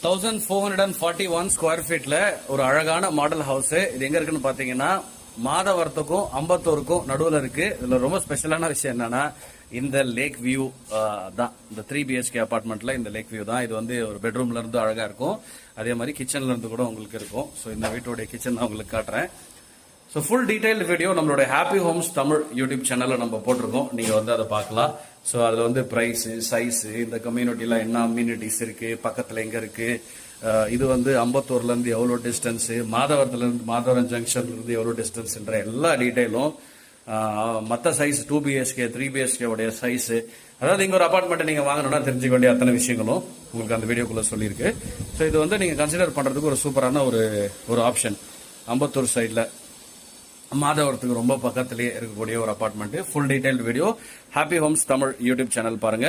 1441 square ஃபீட்ல ஒரு அழகான model house. இது எங்க இருக்குன்னு பாத்தீங்கன்னா மாதவரத்துக்கும் அம்பத்தூருக்கும் நடுவில் இருக்கு. இதுல ரொம்ப ஸ்பெஷலான விஷயம் என்னன்னா இந்த லேக் வியூ தான். இந்த 3 BHK அபார்ட்மெண்ட்ல இந்த லேக் வியூ தான். இது வந்து ஒரு பெட்ரூம்ல இருந்து அழகா இருக்கும். அதே மாதிரி கிச்சன்ல இருந்து கூட உங்களுக்கு இருக்கும். ஸோ இந்த வீட்டோட கிச்சன் நான் உங்களுக்கு காட்டுறேன். ஸோ ஃபுல் டீடைல்டு வீடியோ நம்மளோட ஹாப்பி ஹோம்ஸ் தமிழ் யூடியூப் சேனல்ல நம்ம போட்டிருக்கோம். நீங்க வந்து அதை பார்க்கலாம். ஸோ அதுல வந்து பிரைஸ், சைஸ், இந்த கம்யூனிட்டில என்ன அம்யூனிட்டிஸ் இருக்கு, பக்கத்துல எங்க இருக்கு, இது வந்து அம்பத்தூர்ல இருந்து எவ்வளவு டிஸ்டன்ஸ், மாதவரத்துல இருந்து மாதவரம் ஜங்ஷன்ல இருந்து எவ்வளவு டிஸ்டன்ஸ்ன்ற எல்லா டீடைலும், மற்ற சைஸ் 2 BHK 3 BHK உடைய சைஸ், அதாவது இங்க ஒரு அபார்ட்மெண்ட் நீங்க வாங்கணும்னா தெரிஞ்சுக்க வேண்டிய அத்தனை விஷயங்களும் உங்களுக்கு அந்த வீடியோக்குள்ள சொல்லியிருக்கு. ஸோ இது வந்து நீங்க கன்சிடர் பண்றதுக்கு ஒரு சூப்பரான ஒரு ஆப்ஷன். அம்பத்தூர் சைட்ல மாதவரத்துக்கு ரொம்ப பக்கத்திலேயே இருக்கக்கூடிய ஒரு apartment. Full detailed video happy homes Tamil YouTube channel பாருங்க.